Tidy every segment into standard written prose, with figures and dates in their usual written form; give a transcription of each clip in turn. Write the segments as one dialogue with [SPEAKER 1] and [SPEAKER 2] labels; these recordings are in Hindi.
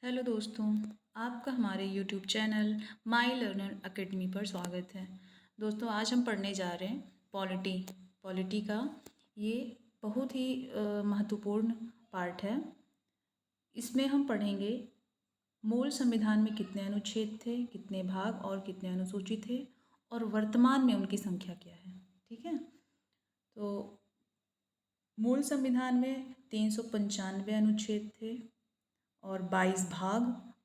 [SPEAKER 1] हेलो दोस्तों, आपका हमारे YouTube channel my learner academy पर स्वागत है। दोस्तों, आज हम पढ़ने जा रहे हैं पॉलिटी का। ये बहुत ही महत्वपूर्ण पार्ट है। इसमें हम पढ़ेंगे मूल संविधान में कितने अनुच्छेद थे, कितने भाग और कितने अनुसूची थे, और वर्तमान में उनकी संख्या क्या है। ठीक है, तो मूल संविधान में 395 अनुच्छेद थे और 22 भाग,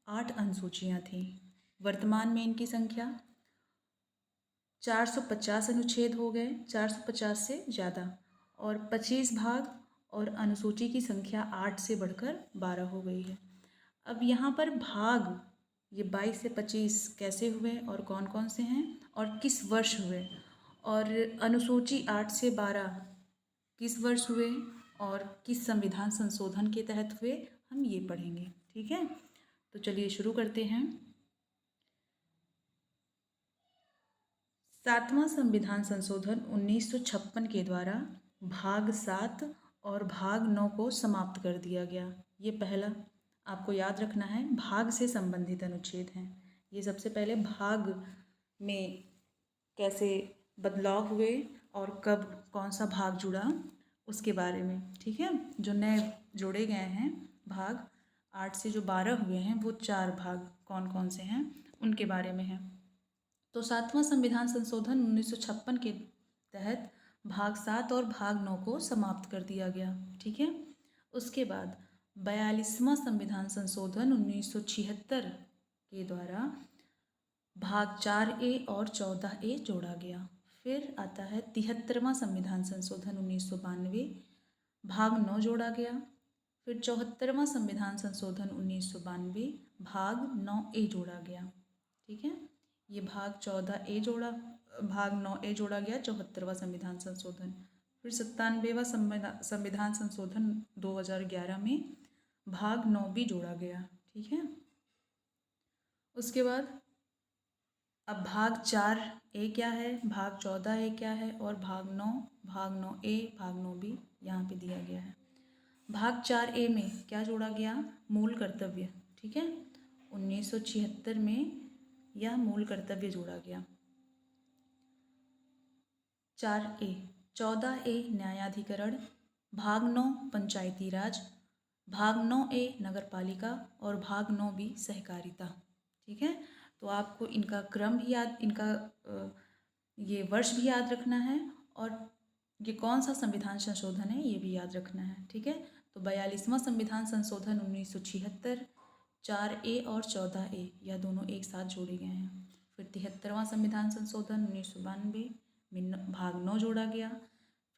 [SPEAKER 1] 8 अनुसूचियाँ थीं। वर्तमान में इनकी संख्या 450 अनुच्छेद हो गए, 450 से ज़्यादा, और 25 भाग और अनुसूची की संख्या 8 से बढ़कर 12 हो गई है। अब यहाँ पर भाग ये 22 से 25 कैसे हुए और कौन कौन से हैं और किस वर्ष हुए, और अनुसूची 8 से 12 किस वर्ष हुए और किस संविधान संशोधन के तहत हुए, हम ये पढ़ेंगे। ठीक है, तो चलिए शुरू करते हैं। 7वां संविधान संशोधन 1956 के द्वारा भाग 7 और भाग 9 को समाप्त कर दिया गया। ये पहला आपको याद रखना है, भाग से संबंधित अनुच्छेद हैं। ये सबसे पहले भाग में कैसे बदलाव हुए और कब कौन सा भाग जुड़ा उसके बारे में। ठीक है, जो नए जोड़े गए हैं भाग 8 से जो 12 हुए हैं, वो 4 भाग कौन कौन से हैं उनके बारे में है। तो 7वां संविधान संशोधन 1956 के तहत भाग 7 और भाग 9 को समाप्त कर दिया गया। ठीक है, उसके बाद 42वां संविधान संशोधन 1976 के द्वारा भाग 4A और 14A जोड़ा गया। फिर आता है 73वां संविधान संशोधन 1992, भाग 9 जोड़ा गया। फिर 74वां संविधान संशोधन 1992, भाग 9A जोड़ा गया। ठीक है, ये भाग 9A जोड़ा गया 74वां संविधान संशोधन। फिर 97वां संविधान संशोधन 2011 में भाग 9 भी जोड़ा गया। ठीक है, उसके बाद अब भाग 4A क्या है, भाग 14A क्या है, और भाग 9A भाग 9B यहाँ पे दिया गया है। भाग 4A में क्या जोड़ा गया, मूल कर्तव्य। ठीक है, 1976 में यह मूल कर्तव्य जोड़ा गया। 4A 14A न्यायाधिकरण, भाग 9 पंचायती राज, भाग 9A नगरपालिका और भाग 9B सहकारिता। ठीक है, तो आपको इनका क्रम भी याद, इनका ये वर्ष भी याद रखना है, और ये कौन सा संविधान संशोधन है ये भी याद रखना है। ठीक है, तो 42वां संविधान संशोधन 1976, 4A और 14A यह दोनों एक साथ जोड़े गए हैं। फिर 73वां संविधान संशोधन 1992 में भाग 9 जोड़ा गया।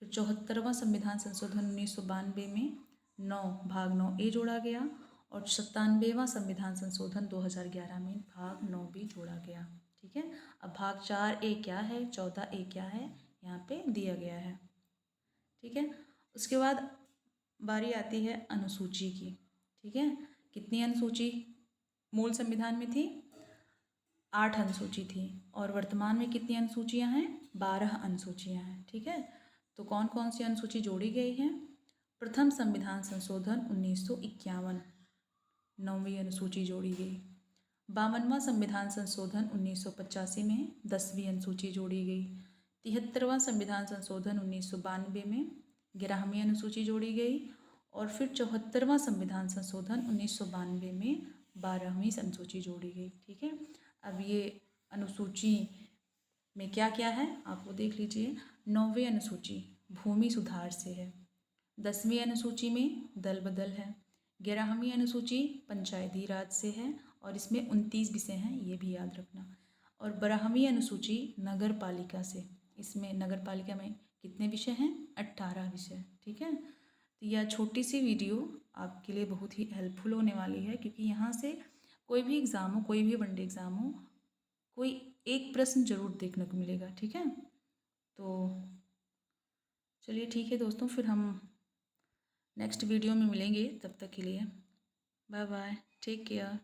[SPEAKER 1] फिर 74वां संविधान संशोधन 1992 में भाग 9A जोड़ा गया, और 97वां संविधान संशोधन 2011 में भाग 9 भी जोड़ा गया। ठीक है, अब भाग 4A क्या है, 14A क्या है, यहाँ पे दिया गया है। ठीक है, उसके बाद बारी आती है अनुसूची की। ठीक है, कितनी अनुसूची मूल संविधान में थी, 8 अनुसूची थी, और वर्तमान में कितनी अनुसूचियाँ हैं, 12 अनुसूचियाँ हैं। ठीक है, तो कौन कौन सी अनुसूची जोड़ी गई हैं। प्रथम संविधान संशोधन 1951, 9वीं अनुसूची जोड़ी गई। 52वां संविधान संशोधन 1985 में 10वीं अनुसूची जोड़ी गई। 73वां संविधान संशोधन 1992 में 11वीं अनुसूची जोड़ी गई, और फिर 74वां संविधान संशोधन 1992 में 12वीं अनुसूची जोड़ी गई। ठीक है, अब ये अनुसूची में क्या क्या है आप वो देख लीजिए। 9वीं अनुसूची भूमि सुधार से है। 10वीं अनुसूची में दल बदल है। 11वीं अनुसूची पंचायती राज से है, और इसमें 29 विषय हैं, ये भी याद रखना। और 12वीं अनुसूची नगर पालिका से, इसमें नगर पालिका में कितने विषय हैं, 18 विषय। ठीक है, तो यह छोटी सी वीडियो आपके लिए बहुत ही हेल्पफुल होने वाली है, क्योंकि यहाँ से कोई भी एग्ज़ाम हो, कोई भी वनडे एग्ज़ाम हो, कोई एक प्रश्न जरूर देखने को मिलेगा। ठीक है, तो चलिए ठीक है दोस्तों, फिर हम नेक्स्ट वीडियो में मिलेंगे। तब तक के लिए बाय बाय, टेक केयर।